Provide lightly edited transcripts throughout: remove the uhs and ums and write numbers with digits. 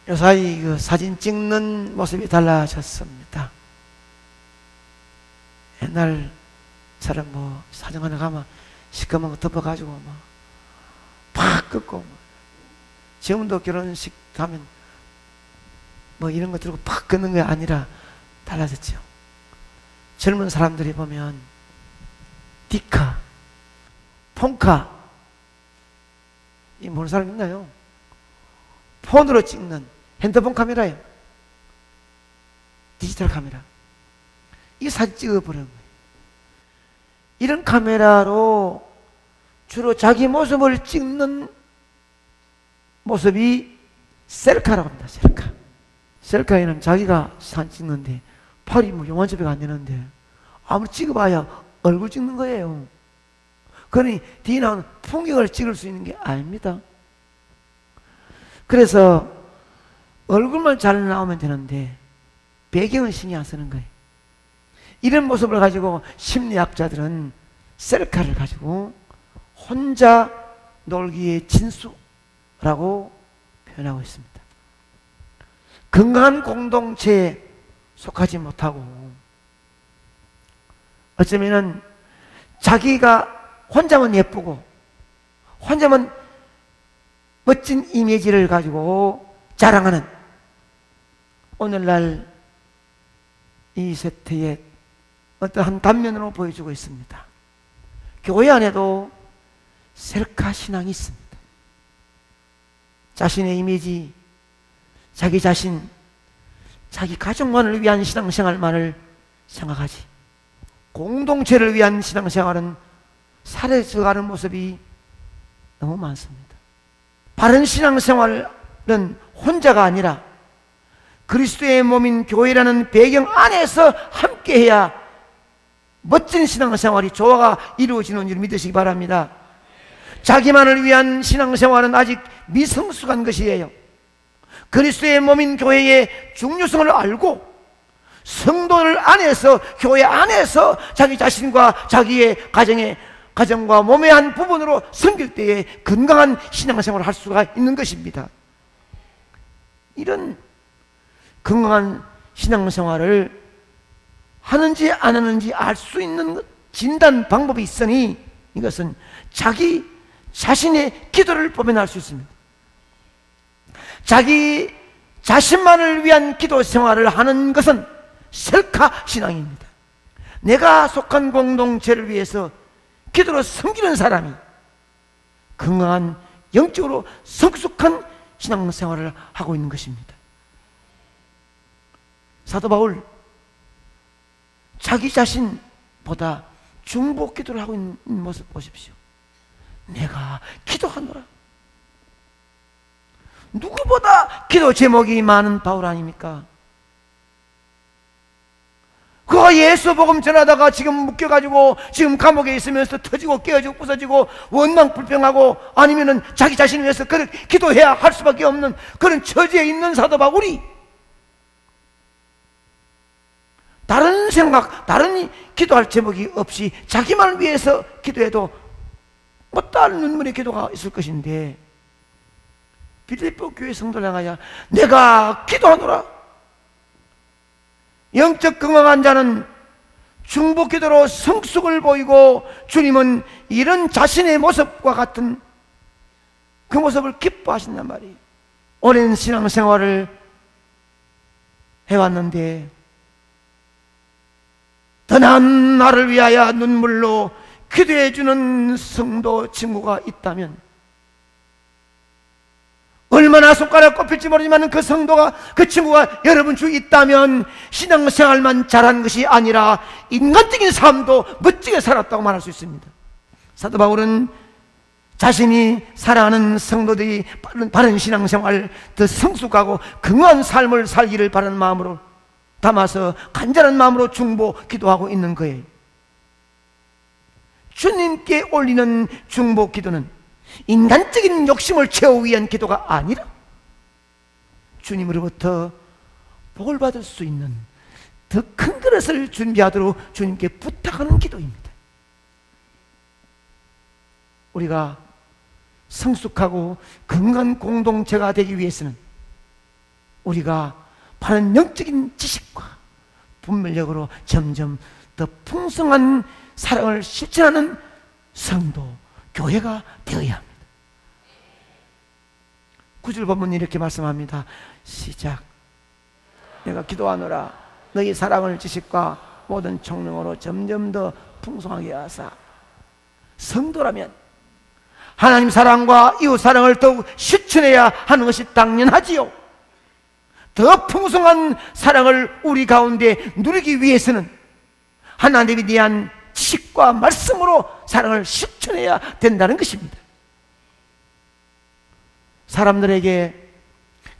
요사이 그 사진 찍는 모습이 달라졌습니다. 옛날처럼 뭐 사진관에 가면 시커먼 거 덮어가지고 팍 긋고 지금도 결혼식 가면 뭐 이런 거 들고 팍 긋는 게 아니라 달라졌죠. 젊은 사람들이 보면 디카, 폰카, 이 모르는 사람 있나요? 폰으로 찍는 핸드폰 카메라예요. 디지털 카메라. 이 사진 찍어버리는 거예요. 이런 카메라로 주로 자기 모습을 찍는 모습이 셀카라고 합니다. 셀카. 셀카에는 자기가 사진 찍는데 팔이 뭐 요만치배가 안 되는데 아무리 찍어봐야 얼굴 찍는 거예요. 그러니 뒤에 나오는 풍경을 찍을 수 있는 게 아닙니다. 그래서 얼굴만 잘 나오면 되는데 배경은 신경 안 쓰는 거예요. 이런 모습을 가지고 심리학자들은 셀카를 가지고 혼자 놀기의 진수라고 표현하고 있습니다. 건강한 공동체에 속하지 못하고 어쩌면은 자기가 혼자만 예쁘고 혼자만 멋진 이미지를 가지고 자랑하는 오늘날 이 세태의 어떠한 단면으로 보여주고 있습니다. 교회 안에도 셀카 신앙이 있습니다. 자신의 이미지, 자기 자신, 자기 가족만을 위한 신앙생활만을 생각하지 공동체를 위한 신앙생활은 사라져가는 모습이 너무 많습니다. 바른 신앙생활은 혼자가 아니라 그리스도의 몸인 교회라는 배경 안에서 함께해야 멋진 신앙생활이 조화가 이루어지는 줄 믿으시기 바랍니다. 자기만을 위한 신앙생활은 아직 미성숙한 것이에요. 그리스도의 몸인 교회의 중요성을 알고 성도를 안에서 교회 안에서 자기 자신과 자기의 가정과 몸의 한 부분으로 섬길 때에 건강한 신앙생활을 할 수가 있는 것입니다. 이런 건강한 신앙생활을 하는지 안 하는지 알 수 있는 진단 방법이 있으니 이것은 자기 자신의 기도를 보면 알 수 있습니다. 자기 자신만을 위한 기도 생활을 하는 것은 셀카 신앙입니다. 내가 속한 공동체를 위해서 기도로 섬기는 사람이 건강한 영적으로 성숙한 신앙생활을 하고 있는 것입니다. 사도 바울 자기 자신보다 중보 기도를 하고 있는 모습 보십시오. 내가 기도하노라. 누구보다 기도 제목이 많은 바울 아닙니까? 그가 예수 복음 전하다가 지금 묶여가지고 지금 감옥에 있으면서 터지고 깨어지고 부서지고 원망 불평하고 아니면은 자기 자신을 위해서 그렇게 기도해야 할 수밖에 없는 그런 처지에 있는 사도 바울이 다른 생각, 다른 기도할 제목이 없이 자기만을 위해서 기도해도 못다한 눈물의 기도가 있을 것인데 빌립보 교회 성도를 향하여 내가 기도하노라. 영적 건강한 자는 중보 기도로 성숙을 보이고 주님은 이런 자신의 모습과 같은 그 모습을 기뻐하신단 말이에요. 오랜 신앙생활을 해왔는데 더 나은 나를 위하여 눈물로 기도해주는 성도 친구가 있다면 얼마나 손가락 꼽힐지 모르지만 그 성도가 그 친구가 여러분 중에 있다면 신앙생활만 잘한 것이 아니라 인간적인 삶도 멋지게 살았다고 말할 수 있습니다. 사도 바울은 자신이 사랑하는 성도들이 바른 신앙생활 더 성숙하고 건강한 삶을 살기를 바라는 마음으로 담아서 간절한 마음으로 중보 기도하고 있는 거예요. 주님께 올리는 중보 기도는 인간적인 욕심을 채우기 위한 기도가 아니라 주님으로부터 복을 받을 수 있는 더 큰 그릇을 준비하도록 주님께 부탁하는 기도입니다. 우리가 성숙하고 건강한 공동체가 되기 위해서는 우리가 바른 영적인 지식과 분별력으로 점점 더 풍성한 사랑을 실천하는 성도, 교회가 되어야 합니다. 9절 본문 이렇게 말씀합니다. 시작. 내가 기도하노라 너희 사랑을 지식과 모든 총명으로 점점 더 풍성하게 하사. 성도라면 하나님 사랑과 이웃 사랑을 더욱 실천해야 하는 것이 당연하지요. 더 풍성한 사랑을 우리 가운데 누리기 위해서는 하나님에 대한 지식과 말씀으로 사랑을 실천해야 된다는 것입니다. 사람들에게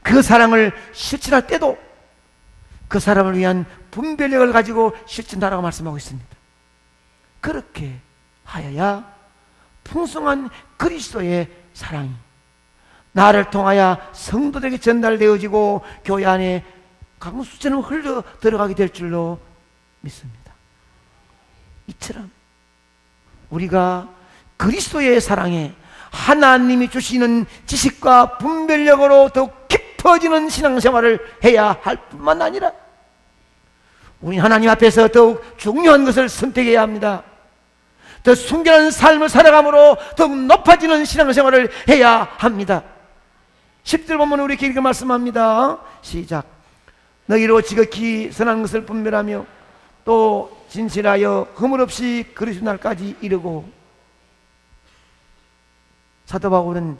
그 사랑을 실천할 때도 그 사람을 위한 분별력을 가지고 실천하라고 말씀하고 있습니다. 그렇게 하여야 풍성한 그리스도의 사랑이 나를 통하여 성도들에게 전달되어지고 교회 안에 강수처럼 흘러 들어가게 될 줄로 믿습니다. 이처럼 우리가 그리스도의 사랑에 하나님이 주시는 지식과 분별력으로 더욱 깊어지는 신앙생활을 해야 할 뿐만 아니라 우리 하나님 앞에서 더욱 중요한 것을 선택해야 합니다. 더 순결한 삶을 살아감으로 더욱 높아지는 신앙생활을 해야 합니다. 10절 보면 우리 길게 말씀합니다. 시작. 너희로 지극히 선한 것을 분별하며 또 진실하여 허물 없이 그리스도 날까지 이르고. 사도 바울은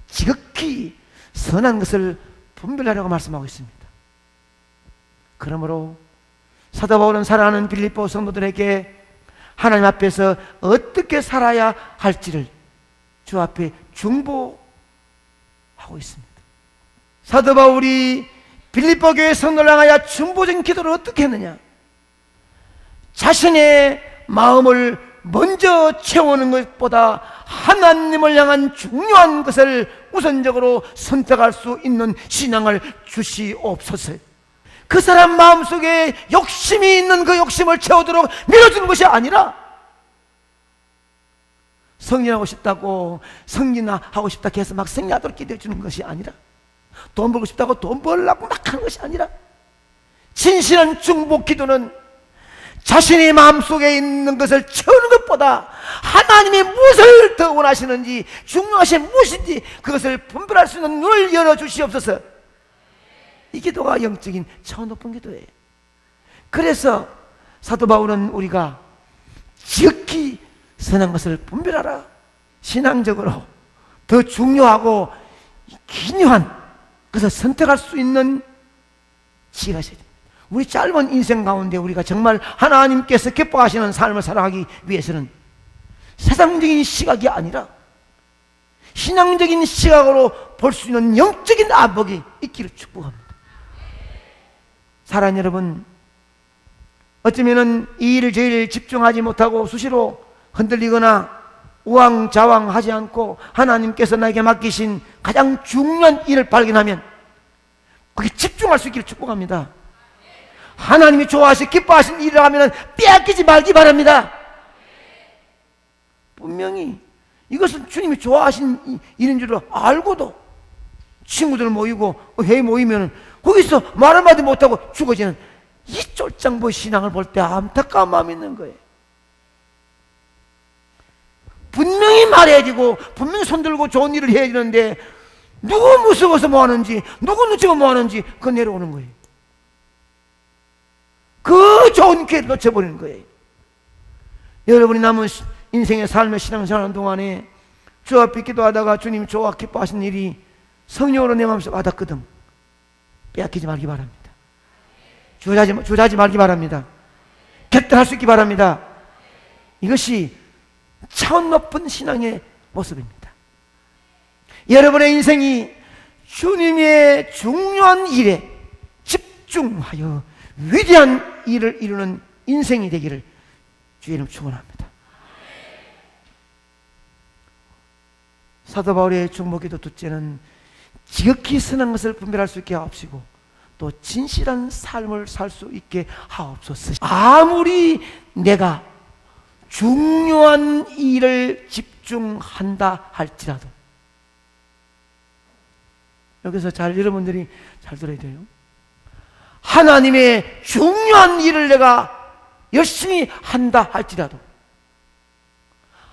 지극히 선한 것을 분별하라고 말씀하고 있습니다. 그러므로 사도 바울은 사랑하는 빌립보 성도들에게 하나님 앞에서 어떻게 살아야 할지를 주 앞에 중보하고 있습니다. 사도 바울이 빌립보 교회 성도를 향하여 중보적인 기도를 어떻게 했느냐? 자신의 마음을 먼저 채우는 것보다 하나님을 향한 중요한 것을 우선적으로 선택할 수 있는 신앙을 주시옵소서. 그 사람 마음속에 욕심이 있는 그 욕심을 채우도록 밀어주는 것이 아니라 성진하고 싶다고 성진하고 싶다 해서 막 성리하도록 기도해 주는 것이 아니라 돈 벌고 싶다고 돈 벌려고 막 하는 것이 아니라 진실한 중보 기도는 자신의 마음속에 있는 것을 채우는 것보다 하나님이 무엇을 더 원하시는지 중요하신 무엇인지 그것을 분별할 수 있는 눈을 열어주시옵소서. 이 기도가 영적인 차원 높은 기도예요. 그래서 사도 바울은 우리가 지극히 선한 것을 분별하라. 신앙적으로 더 중요하고 기묘한 것을 선택할 수 있는 지혜가 있어야 됩니다. 우리 짧은 인생 가운데 우리가 정말 하나님께서 기뻐하시는 삶을 살아가기 위해서는 세상적인 시각이 아니라 신앙적인 시각으로 볼 수 있는 영적인 안목이 있기를 축복합니다. 사랑하는 여러분, 어쩌면 이 일을 제일 집중하지 못하고 수시로 흔들리거나 우왕좌왕하지 않고 하나님께서 나에게 맡기신 가장 중요한 일을 발견하면 거기에 집중할 수 있기를 축복합니다. 하나님이 좋아하시고 기뻐하신 일을 하면 빼앗기지 말기 바랍니다. 분명히 이것은 주님이 좋아하신 일인 줄 알고도 친구들 모이고 회의 모이면 거기서 말 한마디 못하고 죽어지는 이 쫄짱보 신앙을 볼 때 안타까운 마음이 있는 거예요. 분명히 말해야 되고 분명히 손들고 좋은 일을 해야 되는데 누구 무서워서 뭐 하는지 누구 눈치가 뭐 하는지 그거 내려오는 거예요. 그 좋은 기회를 놓쳐버리는 거예요. 여러분이 남은 인생의 삶의 신앙생활하는 동안에 주 앞에 기도하다가 주님이 좋아 기뻐하신 일이 성령으로 내 마음속에 와닿거든 빼앗기지 말기 바랍니다. 주저하지 말기 바랍니다. 곁들할 수 있기 바랍니다. 이것이 차원 높은 신앙의 모습입니다. 여러분의 인생이 주님의 중요한 일에 집중하여 위대한 일을 이루는 인생이 되기를 주의 이름 축원합니다. 사도 바울의 중보기도 둘째는 지극히 선한 것을 분별할 수 있게 하옵시고 또 진실한 삶을 살 수 있게 하옵소서. 아무리 내가 중요한 일을 집중한다 할지라도 여기서 여러분들이 잘 들어야 돼요. 하나님의 중요한 일을 내가 열심히 한다 할지라도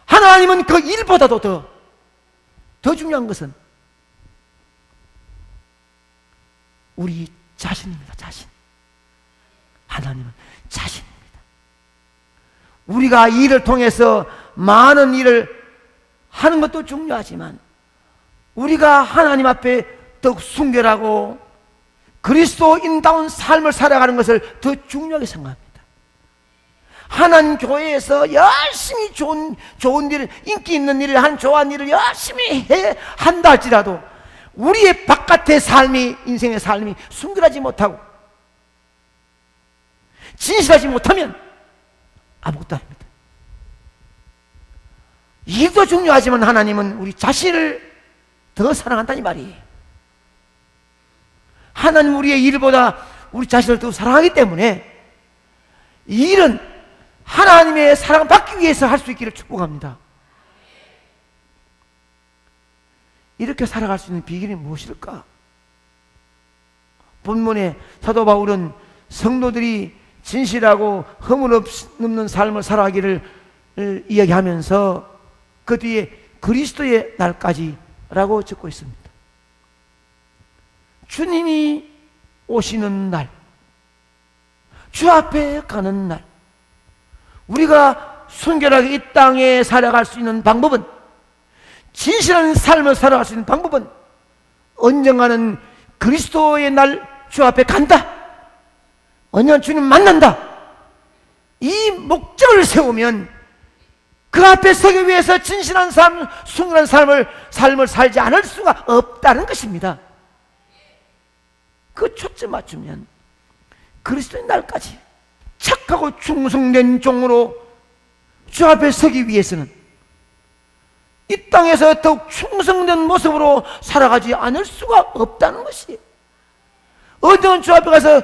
하나님은 그 일보다도 더 중요한 것은 우리 자신입니다. 자신. 하나님은 자신입니다. 우리가 이 일을 통해서 많은 일을 하는 것도 중요하지만 우리가 하나님 앞에 더욱 순결하고 그리스도인다운 삶을 살아가는 것을 더 중요하게 생각합니다. 하나님 교회에서 열심히 좋은 일을, 인기 있는 일을, 좋아하는 일을 열심히 한다 할지라도 우리의 바깥의 삶이, 인생의 삶이 순결하지 못하고 진실하지 못하면 아무것도 아닙니다. 일도 중요하지만 하나님은 우리 자신을 더 사랑한다는 말이에요. 하나님 우리의 일보다 우리 자신을 더 사랑하기 때문에 이 일은 하나님의 사랑을 받기 위해서 할 수 있기를 축복합니다. 이렇게 살아갈 수 있는 비결이 무엇일까? 본문에 사도 바울은 성도들이 진실하고 허물 없는 삶을 살아가기를 이야기하면서 그 뒤에 그리스도의 날까지 라고 적고 있습니다. 주님이 오시는 날, 주 앞에 가는 날, 우리가 순결하게 이 땅에 살아갈 수 있는 방법은, 진실한 삶을 살아갈 수 있는 방법은 언젠가는 그리스도의 날 주 앞에 간다, 언젠가 주님 만난다, 이 목적을 세우면 그 앞에 서기 위해서 진실한 삶, 순결한 삶을 살지 않을 수가 없다는 것입니다. 그 초점 맞추면 그리스도의 날까지 착하고 충성된 종으로 주 앞에 서기 위해서는 이 땅에서 더욱 충성된 모습으로 살아가지 않을 수가 없다는 것이에요. 어떤 주 앞에 가서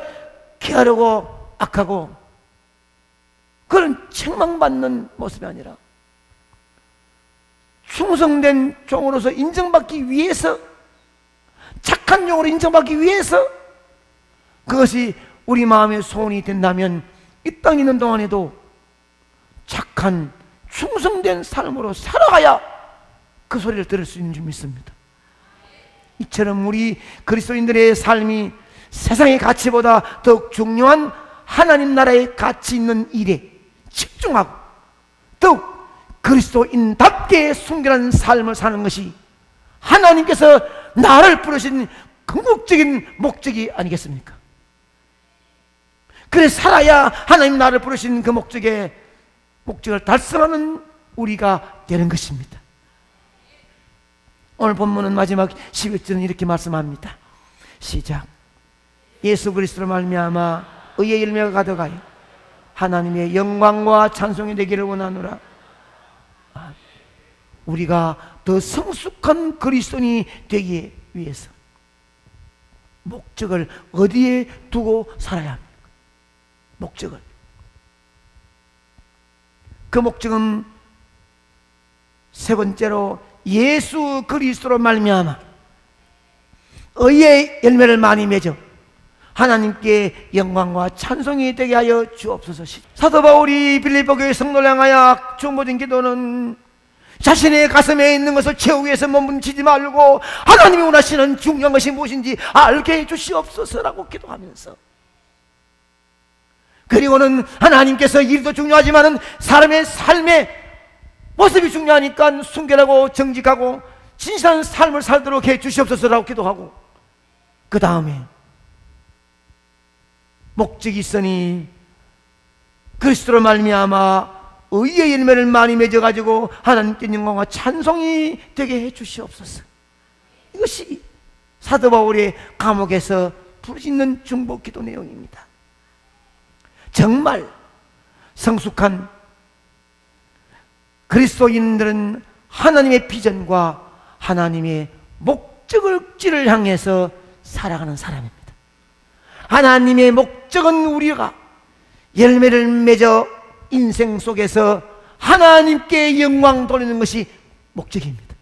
게으르고 악하고 그런 책망받는 모습이 아니라 충성된 종으로서 인정받기 위해서, 착한 종으로 인정받기 위해서 그것이 우리 마음의 소원이 된다면 이 땅에 있는 동안에도 착한 충성된 삶으로 살아가야 그 소리를 들을 수 있는 줄 믿습니다. 이처럼 우리 그리스도인들의 삶이 세상의 가치보다 더욱 중요한 하나님 나라의 가치 있는 일에 집중하고 더욱 그리스도인답게 순결한 삶을 사는 것이 하나님께서 나를 부르신 궁극적인 목적이 아니겠습니까? 그래 살아야 하나님 나를 부르신 그 목적을 달성하는 우리가 되는 것입니다. 오늘 본문은 마지막 11절은 이렇게 말씀합니다. 시작. 예수 그리스도로 말미암아 의의 열매가 가득하여 하나님의 영광과 찬송이 되기를 원하노라. 우리가 더 성숙한 그리스도인이 되기 위해서 목적을 어디에 두고 살아야 합니까? 목적을. 그 목적은 세 번째로 예수 그리스도로 말미암아 의의 열매를 많이 맺어 하나님께 영광과 찬송이 되게 하여 주옵소서. 사도 바울이 빌립보 교회 성도를 향하여 중보된 기도는 자신의 가슴에 있는 것을 채우기 위해서 몸부림치지 말고 하나님이 원하시는 중요한 것이 무엇인지 알게 해주시옵소서라고 기도하면서, 그리고는 하나님께서 일도 중요하지만 사람의 삶의 모습이 중요하니까 순결하고 정직하고 진실한 삶을 살도록 해주시옵소서라고 기도하고, 그 다음에 목적이 있으니 그리스도로 말미암아 의의 열매를 많이 맺어가지고 하나님께 영광과 찬송이 되게 해주시옵소서. 이것이 사도 바울의 감옥에서 부르짖는 중보 기도 내용입니다. 정말 성숙한 그리스도인들은 하나님의 비전과 하나님의 목적을 향해서 살아가는 사람입니다. 하나님의 목적은 우리가 열매를 맺어 인생 속에서 하나님께 영광 돌리는 것이 목적입니다.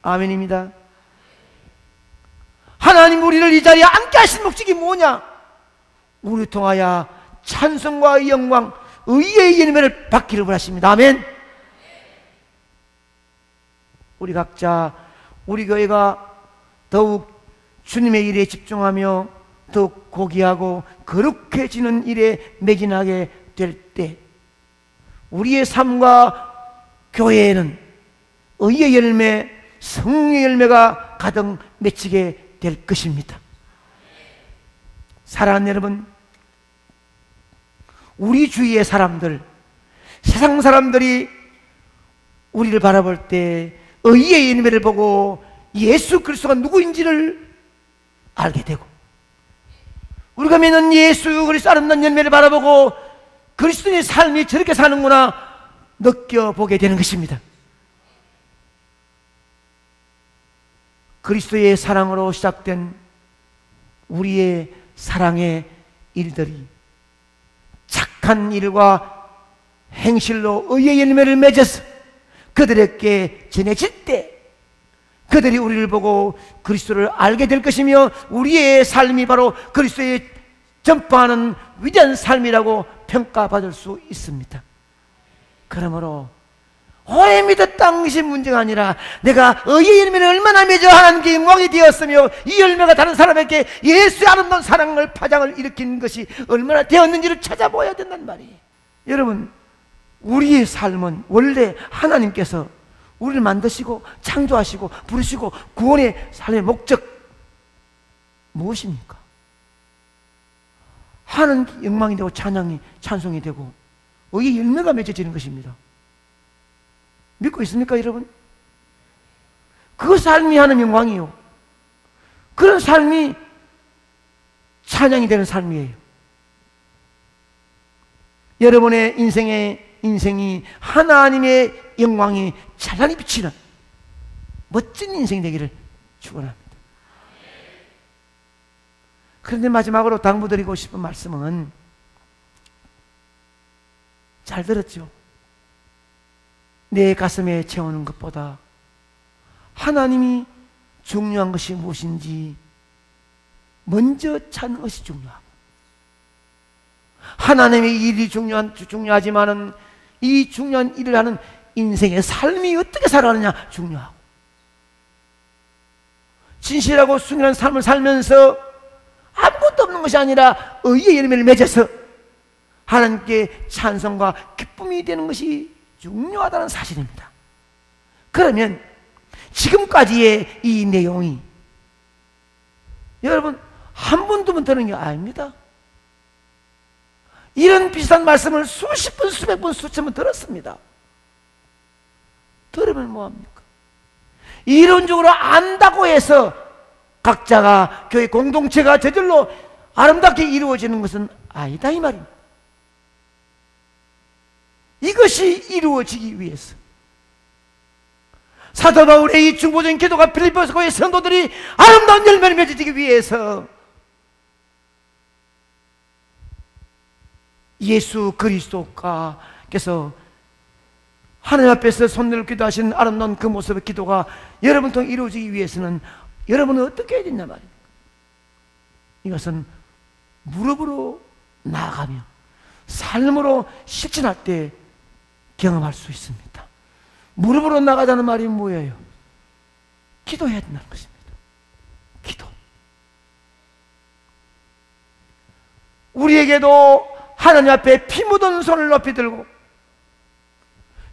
아멘입니다. 하나님 우리를 이 자리에 앉게 하신 목적이 뭐냐? 우리를 통하여 찬송과 영광, 의의 열매를 받기를 원하십니다. 아멘. 우리 각자, 우리 교회가 더욱 주님의 일에 집중하며 더욱 고귀하고 거룩해지는 일에 매진하게 될 때 우리의 삶과 교회에는 의의 열매, 성령의 열매가 가득 맺히게 될 것입니다. 사랑하는 여러분, 우리 주위의 사람들, 세상 사람들이 우리를 바라볼 때 의의 열매를 보고 예수 그리스도가 누구인지를 알게 되고, 우리가 믿는 예수 그리스도 아름다운 열매를 바라보고 그리스도의 삶이 저렇게 사는구나 느껴보게 되는 것입니다. 그리스도의 사랑으로 시작된 우리의 사랑의 일들이 착한 일과 행실로 의의 열매를 맺어서 그들에게 전해질 때 그들이 우리를 보고 그리스도를 알게 될 것이며 우리의 삶이 바로 그리스도의 전파하는 위대한 삶이라고 평가받을 수 있습니다. 그러므로 오래 믿었다는 것이 문제가 아니라 내가 의의 열매를 얼마나 맺어 하나님께 영광이 되었으며 이 열매가 다른 사람에게 예수의 아름다운 사랑을 파장을 일으킨 것이 얼마나 되었는지를 찾아보아야 된단 말이에요. 여러분, 우리의 삶은 원래 하나님께서 우리를 만드시고 창조하시고 부르시고 구원의 삶의 목적 무엇입니까? 하나님께 영광이 되고 찬양이 찬송이 되고 의의 열매가 맺어지는 것입니다. 믿고 있습니까, 여러분? 그 삶이 하나님 영광이요, 그런 삶이 찬양이 되는 삶이에요. 여러분의 인생이 하나님의 영광이 찬란히 비치는 멋진 인생이 되기를 축원합니다. 그런데 마지막으로 당부드리고 싶은 말씀은, 잘 들었죠? 내 가슴에 채우는 것보다 하나님이 중요한 것이 무엇인지 먼저 찾는 것이 중요하고, 하나님의 일이 중요하지만은 이 중요한 일을 하는 인생의 삶이 어떻게 살아가느냐 중요하고, 진실하고 순결한 삶을 살면서 아무것도 없는 것이 아니라 의의 열매를 맺어서 하나님께 찬송과 기쁨이 되는 것이 중요하다는 사실입니다. 그러면 지금까지의 이 내용이 여러분 한 번, 두 번 들은 게 아닙니다. 이런 비슷한 말씀을 수십 번, 수백 번, 수천 번 들었습니다. 들으면 뭐합니까? 이론적으로 안다고 해서 각자가 교회 공동체가 저절로 아름답게 이루어지는 것은 아니다 이 말입니다. 이것이 이루어지기 위해서 사도 바울의 이 중보적인 기도가 빌립보서 교회 성도들이 아름다운 열매를 맺어지기 위해서 예수 그리스도께서 하나님 앞에서 손들어 기도하신 아름다운 그 모습의 기도가 여러분 통해 이루어지기 위해서는 여러분은 어떻게 해야 되냐 말입니다. 이것은 무릎으로 나아가며 삶으로 실천할 때 경험할 수 있습니다. 무릎으로 나가자는 말이 뭐예요? 기도해야 된다는 것입니다. 기도. 우리에게도 하나님 앞에 피 묻은 손을 높이 들고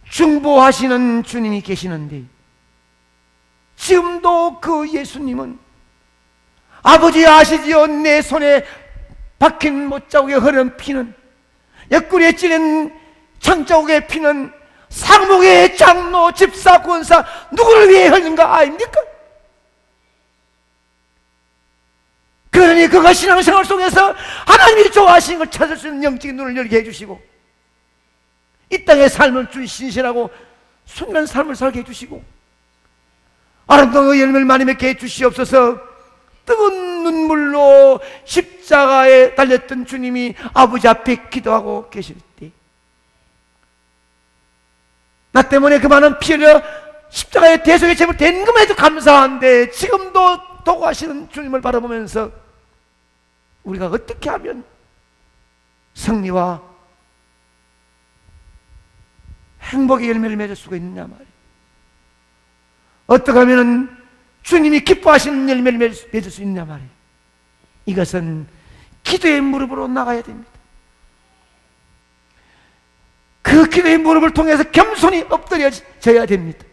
중보하시는 주님이 계시는데, 지금도 그 예수님은 아버지 아시지요? 내 손에 박힌 못자국에 흐른 피는, 옆구리에 찔린 창자국의 피는 상목의 장로, 집사, 권사 누구를 위해 흘린가 아닙니까? 그러니 그가 신앙생활 속에서 하나님이 좋아하시는 걸 찾을 수 있는 영적인 눈을 열게 해주시고, 이 땅의 삶을 준 신실하고 순결한 삶을 살게 해주시고, 아름다운 열매를 많이 맺게 해주시옵소서. 뜨거운 눈물로 십자가에 달렸던 주님이 아버지 앞에 기도하고 계실 때, 나 때문에 그 많은 피 흘려 십자가의 대속의 제물 된 것만 해도 감사한데 지금도 도구하시는 주님을 바라보면서 우리가 어떻게 하면 승리와 행복의 열매를 맺을 수가 있느냐 말이에요. 어떻게 하면 주님이 기뻐하시는 열매를 맺을 수 있느냐 말이에요. 이것은 기도의 무릎으로 나가야 됩니다. 그 기도의 무릎을 통해서 겸손히 엎드려져야 됩니다.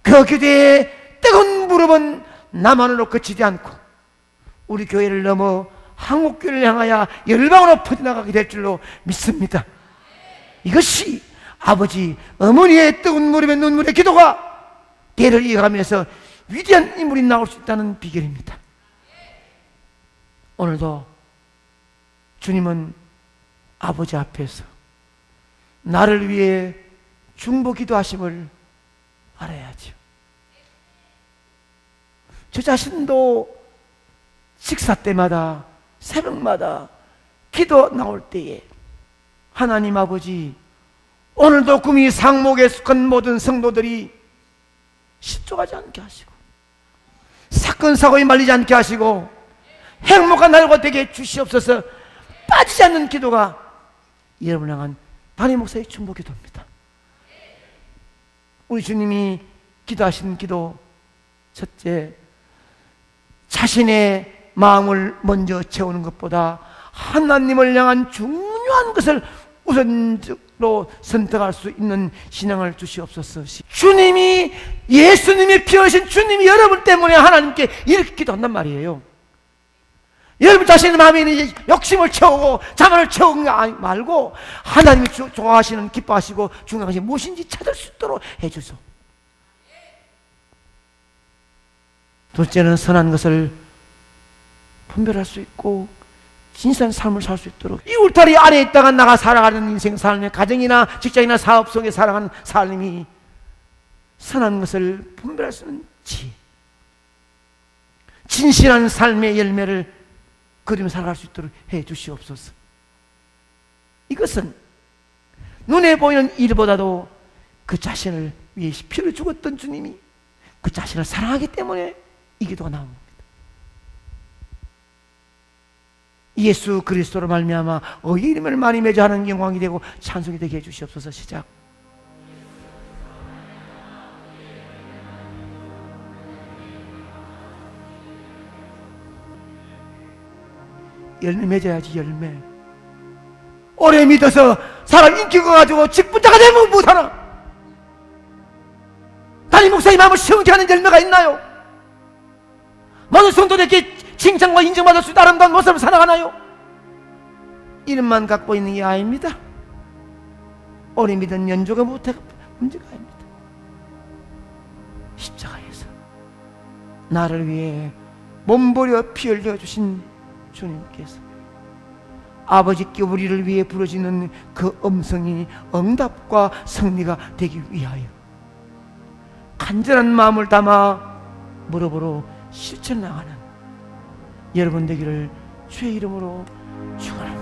그 기도의 뜨거운 무릎은 남한으로 그치지 않고 우리 교회를 넘어 한국교회를 향하여 열방으로 퍼져나가게 될 줄로 믿습니다. 이것이 아버지, 어머니의 뜨거운 무릎의 눈물의 기도가 대를 이어가면서 위대한 인물이 나올 수 있다는 비결입니다. 오늘도 주님은 아버지 앞에서 나를 위해 중보 기도하심을 알아야죠. 저 자신도 식사 때마다 새벽마다 기도 나올 때에 하나님 아버지, 오늘도 구미 상목에 속한 모든 성도들이 실족하지 않게 하시고 사건 사고에 말리지 않게 하시고 행복한 날과 되게 주시옵소서. 빠지지 않는 기도가 여러분을 향한 담임 목사의 중보 기도입니다. 우리 주님이 기도하시는 기도, 첫째, 자신의 마음을 먼저 채우는 것보다 하나님을 향한 중요한 것을 우선적으로 선택할 수 있는 신앙을 주시옵소서. 주님이, 예수님이 피 흘리신 주님이 여러분 때문에 하나님께 이렇게 기도한단 말이에요. 여러분 자신의 마음에 있는 욕심을 채우고 자만을 채우는 거 말고 하나님이 좋아하시는, 기뻐하시고 중요하신 무엇인지 찾을 수 있도록 해주소. 둘째는 선한 것을 분별할 수 있고 진실한 삶을 살 수 있도록, 이 울타리 안에 있다가 나가 살아가는 인생 삶의 가정이나 직장이나 사업 속에 살아가는 삶이 선한 것을 분별할 수 있는 지혜, 진실한 삶의 열매를 그리며 살아갈 수 있도록 해 주시옵소서. 이것은 눈에 보이는 일보다도 그 자신을 위해 피를 죽었던 주님이 그 자신을 사랑하기 때문에 이 기도가 나옵니다. 예수 그리스도로 말미암아 의의 이름을 많이 맺어 하는 영광이 되고 찬송이 되게 해주시옵소서. 시작. 열매 맺어야지. 열매. 오래 믿어서 사람 인기가 가지고 직분자가 되면 못하나? 담임 목사님 마음을 시원케 하는 열매가 있나요? 모든 성도들에게 칭찬과 인정받을 수 있는 아름다운 모습을 살아가나요? 이름만 갖고 있는 게 아닙니다. 오래 믿은 연조가 문제가 아닙니다. 십자가에서 나를 위해 몸버려 피 흘려 주신 주님께서 아버지께 우리를 위해 부르짖는 그 음성이 응답과 승리가 되기 위하여 간절한 마음을 담아 무릎으로 실천나가는 여러분 되기를 주의 이름으로 축원합니다.